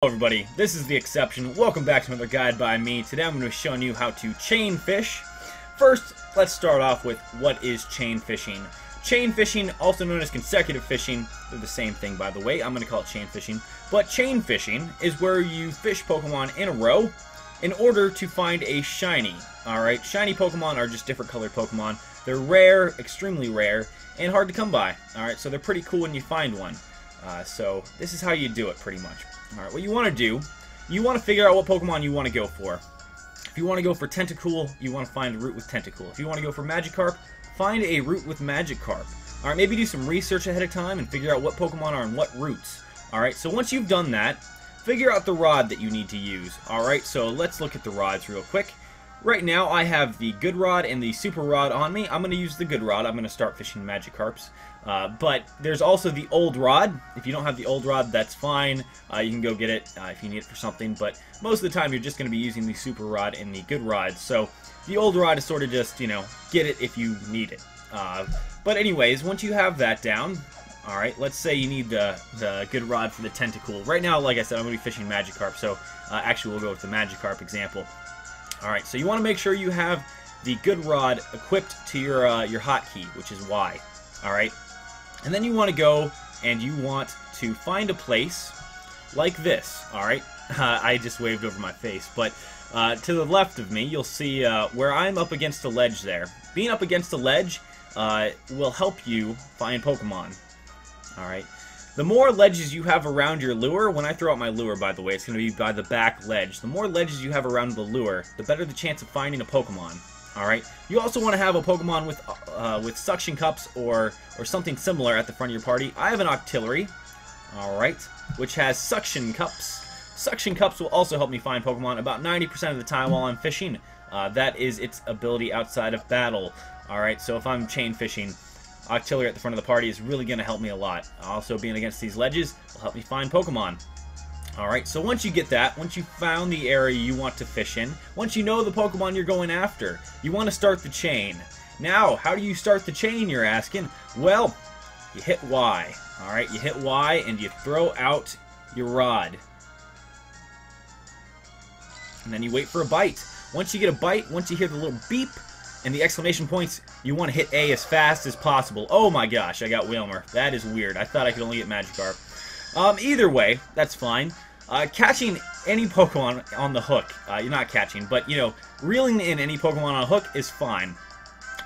Hello everybody, this is TheXseption. Welcome back to another guide by me. Today I'm going to be showing you how to chain fish. First, let's start off with what is chain fishing. Chain fishing, also known as consecutive fishing, they're the same thing by the way, I'm going to call it chain fishing. But chain fishing is where you fish Pokemon in a row in order to find a shiny. Alright, shiny Pokemon are just different colored Pokemon. They're rare, extremely rare, and hard to come by. Alright, so they're pretty cool when you find one. So this is how you do it pretty much. Alright, what you want to do, you want to figure out what Pokemon you want to go for. If you want to go for Tentacool, you want to find a route with Tentacool. If you want to go for Magikarp, find a route with Magikarp. Alright, maybe do some research ahead of time and figure out what Pokemon are on what routes. Alright, so once you've done that, figure out the rod that you need to use. Alright, so let's look at the rods real quick. Right now, I have the Good Rod and the Super Rod on me. I'm going to use the Good Rod. I'm going to start fishing Magikarps. But there's also the Old Rod. If you don't have the Old Rod, that's fine. You can go get it if you need it for something. But most of the time, you're just going to be using the Super Rod and the Good Rod. So the Old Rod is sort of just, you know, get it if you need it. But anyways, once you have that down, alright, let's say you need the Good Rod for the Tentacool. Right now, like I said, I'm going to be fishing Magikarp. So actually, we'll go with the Magikarp example. Alright, so you want to make sure you have the Good Rod equipped to your hotkey, which is Y. Alright? And then you want to go and you want to find a place like this. Alright? I just waved over my face. But to the left of me, you'll see where I'm up against a ledge there. Being up against a ledge will help you find Pokemon. Alright? The more ledges you have around your lure, when I throw out my lure, by the way, it's going to be by the back ledge. The more ledges you have around the lure, the better the chance of finding a Pokemon. Alright? You also want to have a Pokemon with suction cups or something similar at the front of your party. I have an Octillery, alright, which has suction cups. Suction cups will also help me find Pokemon about 90% of the time while I'm fishing. That is its ability outside of battle. Alright, so if I'm chain fishing, Octillery at the front of the party is really going to help me a lot. Also, being against these ledges will help me find Pokemon. Alright, so once you get that, once you found the area you want to fish in, once you know the Pokemon you're going after, you want to start the chain. Now, how do you start the chain, you're asking? Well, you hit Y. Alright, you hit Y and you throw out your rod. And then you wait for a bite. Once you get a bite, once you hear the little beep, and the exclamation points, you want to hit A as fast as possible. Oh my gosh, I got Wilmer. That is weird. I thought I could only get Magikarp. Either way, that's fine. Catching any Pokemon on the hook, you're not catching, but, you know, reeling in any Pokemon on a hook is fine.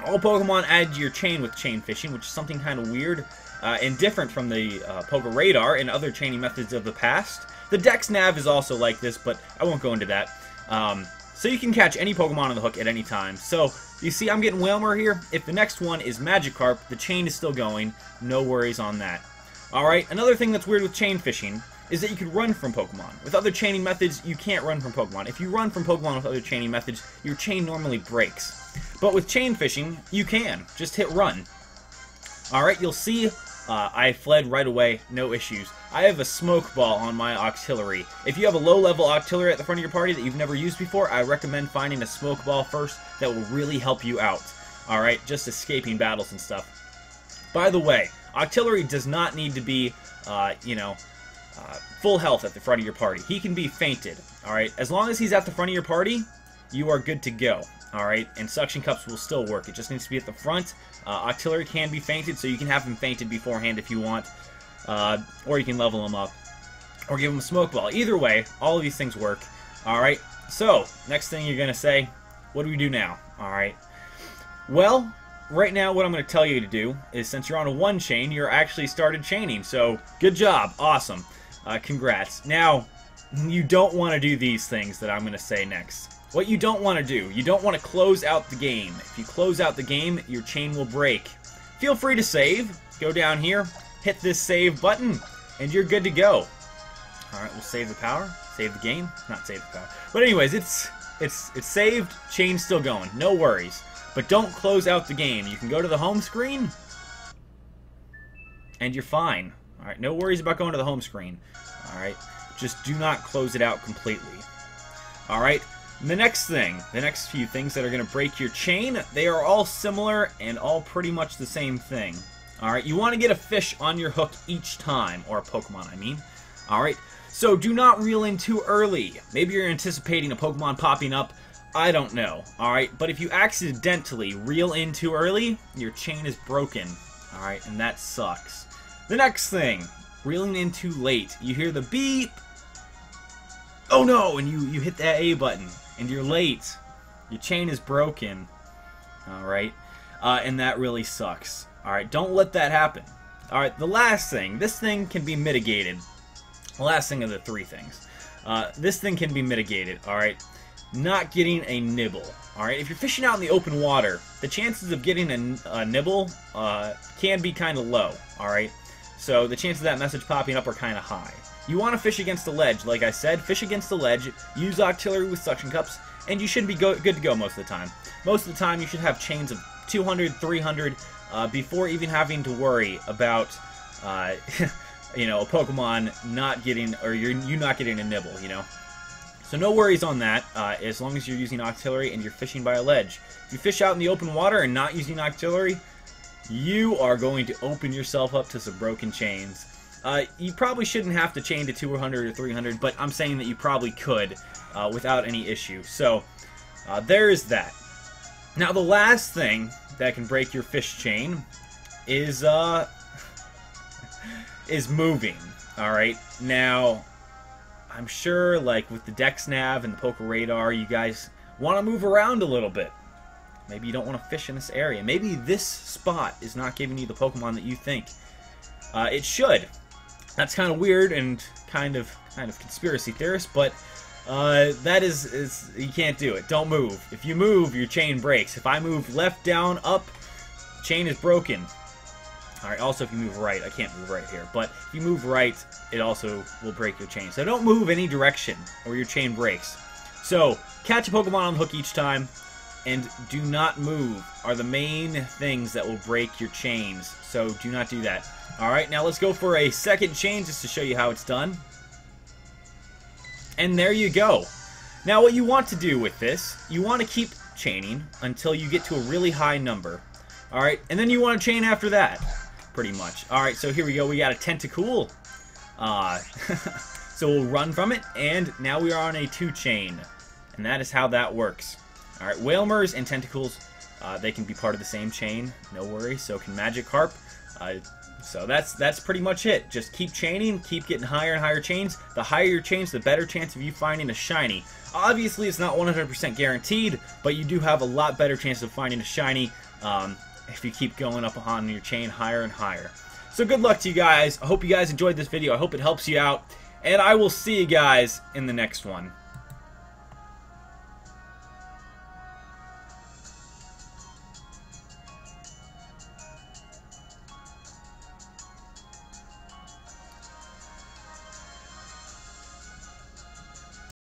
All Pokemon add to your chain with chain fishing, which is something kind of weird and different from the Poké Radar and other chaining methods of the past. The Dex Nav is also like this, but I won't go into that. So you can catch any Pokemon on the hook at any time. So, you see I'm getting Wilmer here. If the next one is Magikarp, the chain is still going. No worries on that. Alright, another thing that's weird with chain fishing is that you can run from Pokemon. With other chaining methods, you can't run from Pokemon. If you run from Pokemon with other chaining methods, your chain normally breaks. But with chain fishing, you can. Just hit run. Alright, you'll see I fled right away, no issues. I have a smoke ball on my Octillery. If you have a low-level Octillery at the front of your party that you've never used before, I recommend finding a smoke ball first. That will really help you out. Alright, just escaping battles and stuff. By the way, Octillery does not need to be, full health at the front of your party. He can be fainted. Alright, as long as he's at the front of your party, you are good to go. Alright, and suction cups will still work. It just needs to be at the front. Octillery can be fainted, so you can have him fainted beforehand if you want. Or you can level him up. Or give him a smoke ball. Either way, all of these things work. Alright, so, next thing you're going to say, what do we do now? Alright. Well, right now what I'm going to tell you to do is, since you're on a 1 chain, you're actually started chaining. So, good job. Awesome. Congrats. Now, you don't want to do these things that I'm going to say next. What you don't want to do, you don't want to close out the game. If you close out the game, your chain will break. Feel free to save. Go down here, hit this save button, and you're good to go. Alright, we'll save the power. Save the game. Not save the power. But anyways, it's saved, chain's still going. No worries. But don't close out the game. You can go to the home screen, and you're fine. Alright, no worries about going to the home screen. Alright, just do not close it out completely. Alright. The next few things that are going to break your chain, they are all similar and all pretty much the same thing. Alright, you want to get a fish on your hook each time, or a Pokemon, I mean. Alright, so do not reel in too early. Maybe you're anticipating a Pokemon popping up. I don't know. Alright, but if you accidentally reel in too early, your chain is broken. Alright, and that sucks. The next thing, reeling in too late. You hear the beep. Oh no, and you hit that A button, and you're late. Your chain is broken. Alright, and that really sucks. Alright, don't let that happen. Alright, the last thing. This thing can be mitigated. The last thing of the three things. This thing can be mitigated, alright? Not getting a nibble. Alright, if you're fishing out in the open water, the chances of getting a nibble can be kind of low, alright? So the chances of that message popping up are kind of high. You want to fish against the ledge, like I said. Fish against the ledge, use Octillery with suction cups, and you should be good to go most of the time. Most of the time you should have chains of 200, 300, before even having to worry about, you know, a Pokemon not getting, or you not getting a nibble, you know. So no worries on that, as long as you're using Octillery and you're fishing by a ledge. If you fish out in the open water and not using Octillery, you are going to open yourself up to some broken chains. You probably shouldn't have to chain to 200 or 300, but I'm saying that you probably could without any issue. So there is that. Now the last thing that can break your fish chain is moving. Alright, now I'm sure like with the Dex Nav and the Poke Radar, you guys want to move around a little bit. Maybe you don't want to fish in this area. Maybe this spot is not giving you the Pokemon that you think it should. That's kind of weird and kind of conspiracy theorist, but that is you can't do it. Don't move. If you move, your chain breaks. If I move left, down, up, chain is broken. Alright, also if you move right, I can't move right here, but if you move right, it also will break your chain. So don't move any direction, or your chain breaks. So, catch a Pokemon on the hook each time, and do not move are the main things that will break your chains. So do not do that. Alright, now let's go for a second chain just to show you how it's done. And there you go. Now what you want to do with this, you want to keep chaining until you get to a really high number. Alright, and then you want to chain after that. Pretty much. Alright, so here we go. We got a Tentacool. So we'll run from it, and now we are on a 2-chain. And that is how that works. Alright, Whalmers and Tentacools, they can be part of the same chain. No worries. So can Magikarp. So that's pretty much it. Just keep chaining, keep getting higher and higher chains. The higher your chains, the better chance of you finding a shiny. Obviously, it's not 100% guaranteed, but you do have a lot better chance of finding a shiny if you keep going up on your chain higher and higher. So good luck to you guys. I hope you guys enjoyed this video. I hope it helps you out. And I will see you guys in the next one.